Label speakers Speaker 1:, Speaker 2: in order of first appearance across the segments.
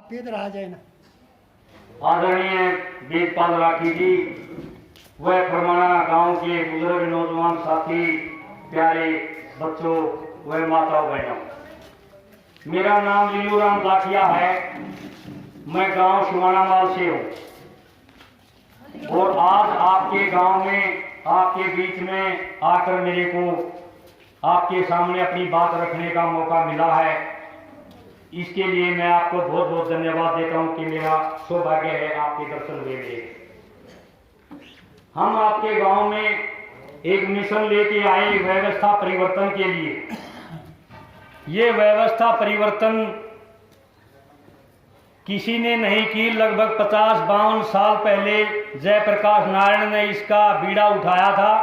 Speaker 1: पेद रहा जाए ना।
Speaker 2: आदरणीय वीरपाल राठी जी, वह फरमाना गांव के बुजुर्ग नौजवान साथी, प्यारे बच्चों व माताओं बहनों, मेरा नाम लीलूराम लाठिया है। मैं गांव शिवानामाल से हूँ और आज आपके गांव में, आपके बीच में आकर मेरे को आपके सामने अपनी बात रखने का मौका मिला है। इसके लिए मैं आपको बहुत बहुत धन्यवाद देता हूं कि मेरा सौभाग्य है आपके दर्शन हुए मेरे। हम आपके गांव में एक मिशन लेके आए व्यवस्था परिवर्तन के लिए। ये व्यवस्था परिवर्तन किसी ने नहीं की। लगभग 50-52 साल पहले जयप्रकाश नारायण ने इसका बीड़ा उठाया था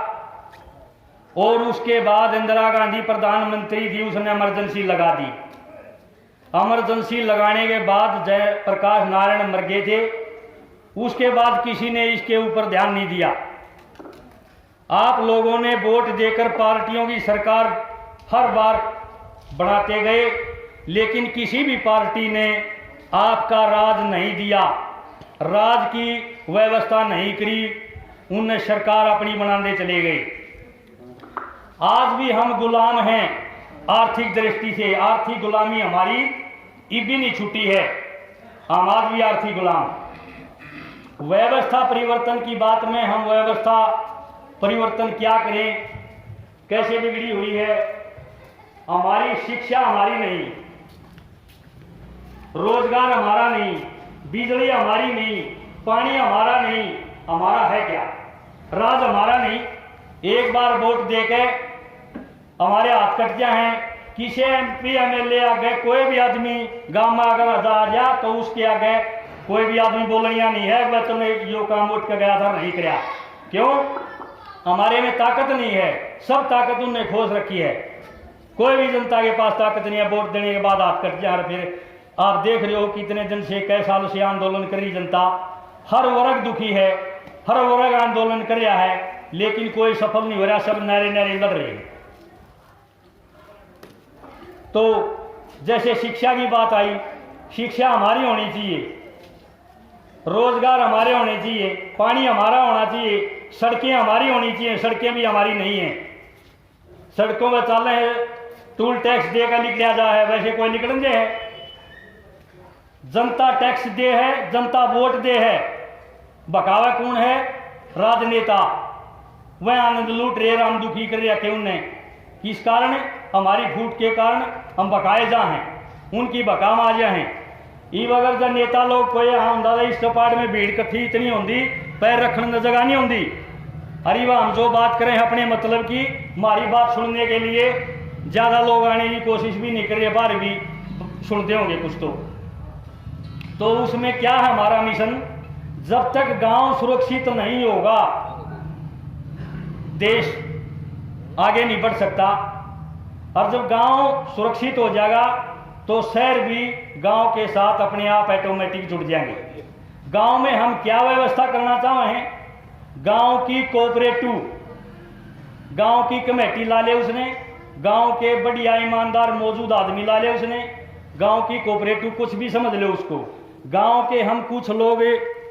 Speaker 2: और उसके बाद इंदिरा गांधी प्रधानमंत्री थी, उसने इमरजेंसी लगा दी। इमरजेंसी लगाने के बाद जयप्रकाश नारायण मर गए थे। उसके बाद किसी ने इसके ऊपर ध्यान नहीं दिया। आप लोगों ने वोट देकर पार्टियों की सरकार हर बार बढ़ाते गए, लेकिन किसी भी पार्टी ने आपका राज नहीं दिया, राज की व्यवस्था नहीं करी, उनने सरकार अपनी बनाने चले गए। आज भी हम गुलाम हैं आर्थिक दृष्टि से। आर्थिक गुलामी हमारी इबी नहीं छुट्टी है, हम आज भी आर्थिक गुलाम। व्यवस्था परिवर्तन की बात में हम व्यवस्था परिवर्तन क्या करें, कैसे बिगड़ी हुई है। हमारी शिक्षा हमारी नहीं, रोजगार हमारा नहीं, बिजली हमारी नहीं, पानी हमारा नहीं, हमारा है क्या? राज हमारा नहीं। एक बार वोट देके हमारे हाथ कट जाए। किसी MP MLA आगे कोई भी आदमी गांव में अगर आ जा तो उसके आगे कोई भी आदमी बोलनिया नहीं है वह तुमने यो काम उठ के गया था नहीं कराया। क्यों? हमारे में ताकत नहीं है, सब ताकत उनने खोज रखी है। कोई भी जनता के पास ताकत नहीं है। वोट देने के बाद हाथ कट जाए। फिर आप देख रहे हो कितने दिन से, कई सालों से आंदोलन कर रही जनता। हर वर्ग दुखी है, हर वर्ग आंदोलन कर रहा है, लेकिन कोई सफल नहीं हो रहा। सब नारे नारे लड़ रहे हैं। तो जैसे शिक्षा की बात आई, शिक्षा हमारी होनी चाहिए, रोजगार हमारे होने चाहिए, पानी हमारा होना चाहिए, सड़कें हमारी होनी चाहिए। सड़कें भी हमारी नहीं है। सड़कों में चल रहे हैं, टूल टैक्स देकर निकला जा है, वैसे कोई निकल दे है। जनता टैक्स दे है, जनता वोट दे है, बकावा कौन है? राजनेता। वह आनंद लूट रहे, हम दुखी कर रखे उनने। किस कारण? हमारी फूट के कारण हम बकाए जा हैं, उनकी बकाम आ जा हैं। ई अगर जब नेता लोग कोई हम इस कपाट में भीड़ इकट्ठी इतनी होती, पैर रखने की जगह नहीं होती। अरे वह हम जो बात करें अपने मतलब की, हमारी बात सुनने के लिए ज़्यादा लोग आने की कोशिश भी नहीं कर रहे, बाहर भी सुनते होंगे कुछ। तो उसमें क्या है हमारा मिशन? जब तक गांव सुरक्षित नहीं होगा देश आगे नहीं बढ़ सकता। और जब गांव सुरक्षित हो जाएगा तो शहर भी गांव के साथ अपने आप ऑटोमेटिक जुड़ जाएंगे। गांव में हम क्या व्यवस्था करना चाहते हैं? गांव की कोऑपरेटिव, गांव की कमेटी ला ले उसने, गांव के बढ़िया ईमानदार मौजूद आदमी ला ले उसने, गांव की कोऑपरेटिव कुछ भी समझ ले उसको। गांव के हम कुछ लोग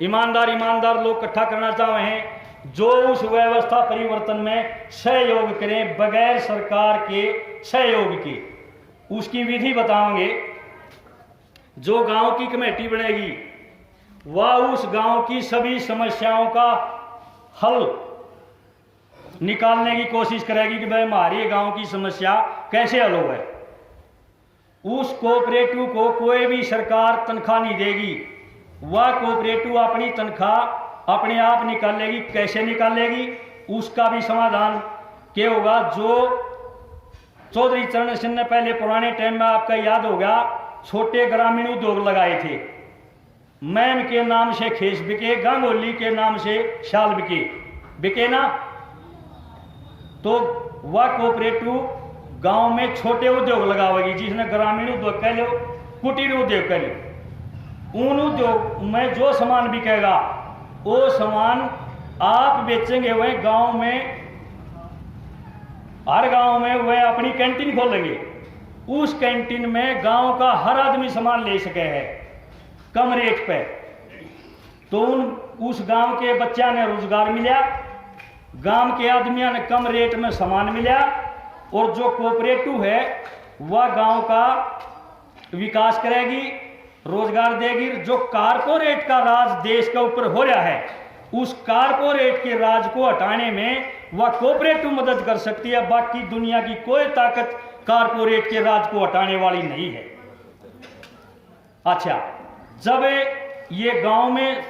Speaker 2: ईमानदार लोग इकट्ठा करना चाहते हैं जो उस व्यवस्था परिवर्तन में सहयोग करें बगैर सरकार के सहयोग के। उसकी विधि बताएंगे। जो गांव की कमेटी बनेगी वह उस गांव की सभी समस्याओं का हल निकालने की कोशिश करेगी कि भाई हमारी गांव की समस्या कैसे हल हो है। उस कोऑपरेटिव को कोई भी सरकार तनख्वाह नहीं देगी। वह कोऑपरेटिव अपनी तनख्वाह अपने आप निकालेगी। कैसे निकालेगी? उसका भी समाधान क्या होगा? जो चौधरी चरण सिंह ने पहले पुराने टाइम में, आपका याद होगा, छोटे ग्रामीण उद्योग लगाए थे। मैम के नाम से खेस बिके, गांगोली के नाम से शाल बिके ना। तो वह कोऑपरेटिव गांव में छोटे उद्योग लगावेगी, जिसने ग्रामीण उद्योग कह लो, कुटीर उद्योग कह लो। उन उद्योग में जो सामान बिकेगा वो सामान आप बेचेंगे। वह गांव में, हर गांव में वह अपनी कैंटीन खोलेंगे। उस कैंटीन में गांव का हर आदमी सामान ले सके है। कम रेट पे, तो उस गांव के बच्चा ने रोजगार मिला, गांव के आदमियों ने कम रेट में सामान मिला, और जो कोऑपरेटिव है वह गांव का विकास करेगी, रोजगार देगी। जो कारपोरेट का राज देश के ऊपर हो रहा है, उस कारपोरेट के राज को हटाने में वह कोऑपरेटिव मदद कर सकती है। बाकी दुनिया की कोई ताकत कारपोरेट के राज को हटाने वाली नहीं है। अच्छा, जब ये गांव में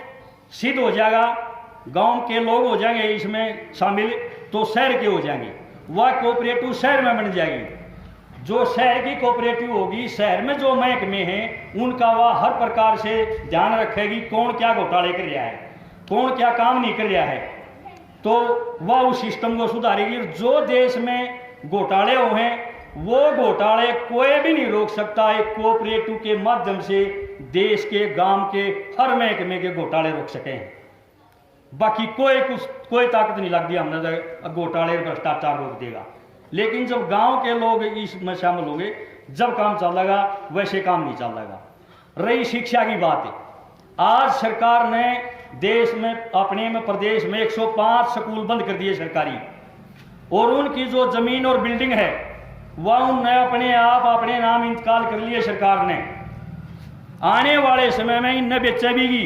Speaker 2: सिद्ध हो जाएगा, गांव के लोग हो जाएंगे इसमें शामिल, तो शहर के हो जाएंगे, वह कोऑपरेटिव शहर में बन जाएगी। जो शहर की कोऑपरेटिव होगी, शहर में जो महकमे हैं उनका वह हर प्रकार से ध्यान रखेगी, कौन क्या घोटाले कर रहा है, कौन क्या काम नहीं कर रहा है, तो वह उस सिस्टम को सुधारेगी। जो देश में घोटाले हुए हैं वो घोटाले कोई भी नहीं रोक सकता। एक कोऑपरेटिव के माध्यम से देश के गांव के हर महकमे के घोटाले रोक सके हैं। बाकी कोई ताकत नहीं लगती हमने घोटाले भ्रष्टाचार रोक देगा। लेकिन जब गांव के लोग इसमें शामिल होंगे, जब काम चलेगा, वैसे काम नहीं चलेगा। रही शिक्षा की बात है, आज सरकार ने देश में अपने में प्रदेश में 105 स्कूल बंद कर दिए सरकारी, और उनकी जो जमीन और बिल्डिंग है वह उन्होंने अपने आप अपने नाम इंतकाल कर लिए सरकार ने। आने वाले समय में इन्हें बेचेगी।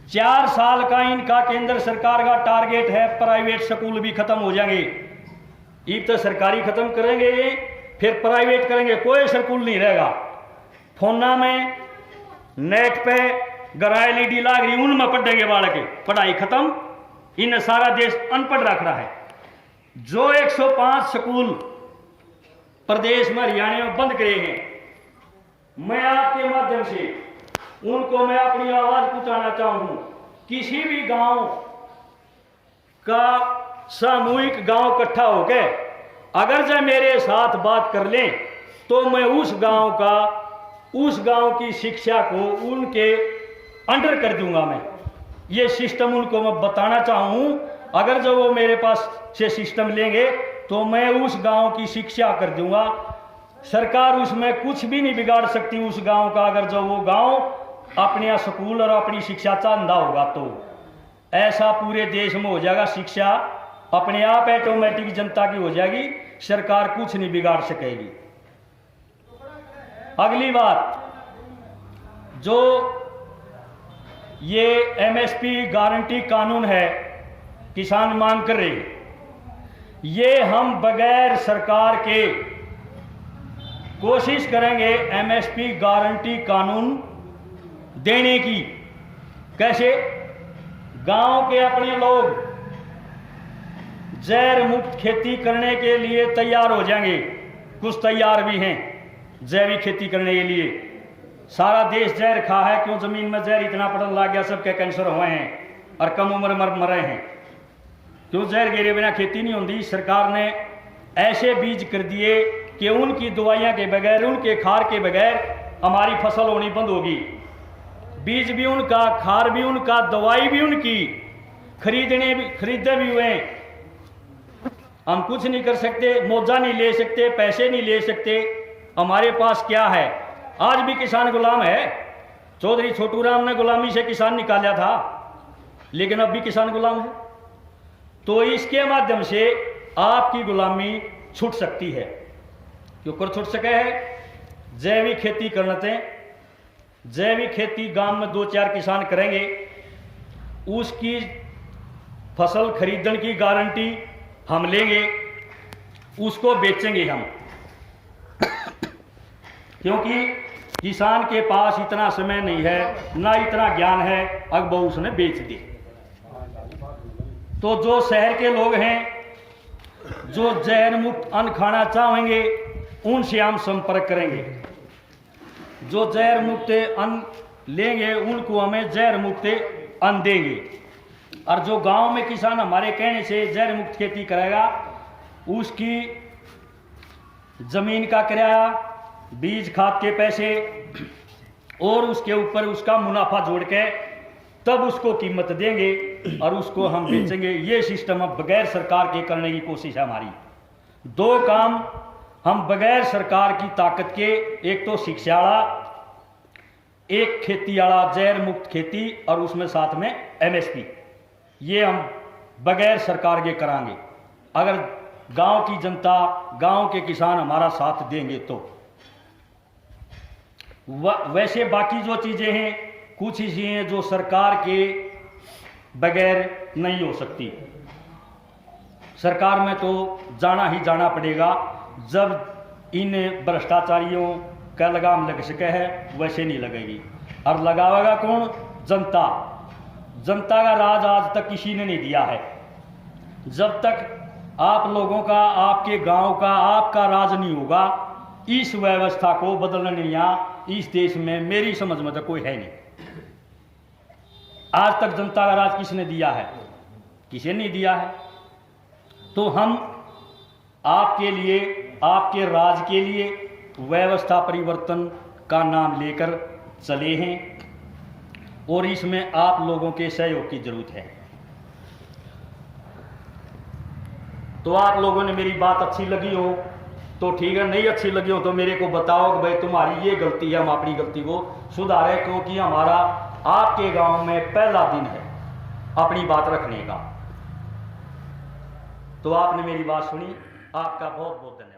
Speaker 2: 4 साल का इनका केंद्र सरकार का टारगेट है, प्राइवेट स्कूल भी खत्म हो जाएंगे। एक तो सरकारी खत्म करेंगे, फिर प्राइवेट करेंगे, कोई स्कूल नहीं रहेगा। फोना में नेट पे गरा LED लाग रही, उनमें पढ़ेंगे बालक, पढ़ाई खत्म। इन सारा देश अनपढ़ रख रहा है। जो 105 स्कूल प्रदेश में हरियाणा में बंद करे हैं, मैं आपके माध्यम से उनको मैं अपनी आवाज पहुंचाना चाहूँ। किसी भी गांव का सामूहिक गांव इकट्ठा होकर अगर जब मेरे साथ बात कर लें, तो मैं उस गांव की शिक्षा को उनके अंडर कर दूंगा। मैं ये सिस्टम उनको मैं बताना चाहूँ। अगर जब वो मेरे पास से सिस्टम लेंगे तो मैं उस गांव की शिक्षा कर दूंगा। सरकार उसमें कुछ भी नहीं बिगाड़ सकती उस गांव का। अगर जब वो गांव अपने स्कूल और अपनी शिक्षा चाहता होगा, तो ऐसा पूरे देश में हो जाएगा। शिक्षा अपने आप ऑटोमेटिक जनता की हो जाएगी, सरकार कुछ नहीं बिगाड़ सकेगी। अगली बात, जो ये MSP गारंटी कानून है, किसान मांग कर रहे, ये हम बगैर सरकार के कोशिश करेंगे MSP गारंटी कानून देने की। कैसे? गांव के अपने लोग जहर मुक्त खेती करने के लिए तैयार हो जाएंगे। कुछ तैयार भी हैं जैविक खेती करने के लिए। सारा देश जहर खा है, क्यों जमीन में जहर इतना पड़ने लग गया, सबके कैंसर हुए हैं और कम उम्र में मरे हैं। क्यों जहर गिरे बिना खेती नहीं होती। सरकार ने ऐसे बीज कर दिए कि उनकी दवाइयाँ के बगैर, उनके खार के बगैर हमारी फसल होनी बंद होगी। बीज भी उनका, खार भी उनका, दवाई भी उनकी, खरीदे भी हुए। हम कुछ नहीं कर सकते, मुआवजा नहीं ले सकते, पैसे नहीं ले सकते। हमारे पास क्या है? आज भी किसान गुलाम है। चौधरी छोटू राम ने गुलामी से किसान निकाला था, लेकिन अब भी किसान गुलाम है। तो इसके माध्यम से आपकी गुलामी छूट सकती है। क्यों कर छूट सके है? जैविक खेती करना थे। जैविक खेती गांव में 2-4 किसान करेंगे, उसकी फसल खरीदने की गारंटी हम लेंगे, उसको बेचेंगे हम। क्योंकि किसान के पास इतना समय नहीं है, ना इतना ज्ञान है, अब वो उसने बेच दे। तो जो शहर के लोग हैं, जो जहर मुक्त अन्न खाना चाहेंगे, उनसे हम संपर्क करेंगे। जो जहर मुक्त अन्न लेंगे उनको हमें जहर मुक्त अन्न देंगे। और जो गांव में किसान हमारे कहने से जहर मुक्त खेती करेगा, उसकी जमीन का किराया, बीज खाद के पैसे और उसके ऊपर उसका मुनाफा जोड़ के तब उसको कीमत देंगे और उसको हम बेचेंगे। ये सिस्टम अब बगैर सरकार के करने की कोशिश है हमारी। 2 काम हम बगैर सरकार की ताकत के, एक तो शिक्षा, एक खेती वाला जहर मुक्त खेती और उसमें साथ में एमएसपी, ये हम बगैर सरकार के करांगे अगर गांव की जनता, गांव के किसान हमारा साथ देंगे तो। वैसे बाकी जो चीज़ें हैं कुछ ही चीज़ें जो सरकार के बगैर नहीं हो सकती। सरकार में तो जाना ही जाना पड़ेगा। जब इन भ्रष्टाचारियों का लगाम लग सके है वैसे नहीं लगेगी। और लगावेगा कौन? जनता। जनता का राज आज तक किसी ने नहीं दिया है। जब तक आप लोगों का, आपके गांव का, आपका राज नहीं होगा, इस व्यवस्था को बदलने यहाँ इस देश में मेरी समझ में तो कोई है नहीं। आज तक जनता का राज किसने दिया है? किसी ने नहीं दिया है। तो हम आपके लिए, आपके राज के लिए व्यवस्था परिवर्तन का नाम लेकर चले हैं और इसमें आप लोगों के सहयोग की जरूरत है। तो आप लोगों ने मेरी बात अच्छी लगी हो तो ठीक है, नहीं अच्छी लगी हो तो मेरे को बताओ कि भाई तुम्हारी ये गलती है, हम अपनी गलती को सुधारें, क्योंकि हमारा आपके गांव में पहला दिन है अपनी बात रखने का। तो आपने मेरी बात सुनी, आपका बहुत बहुत धन्यवाद।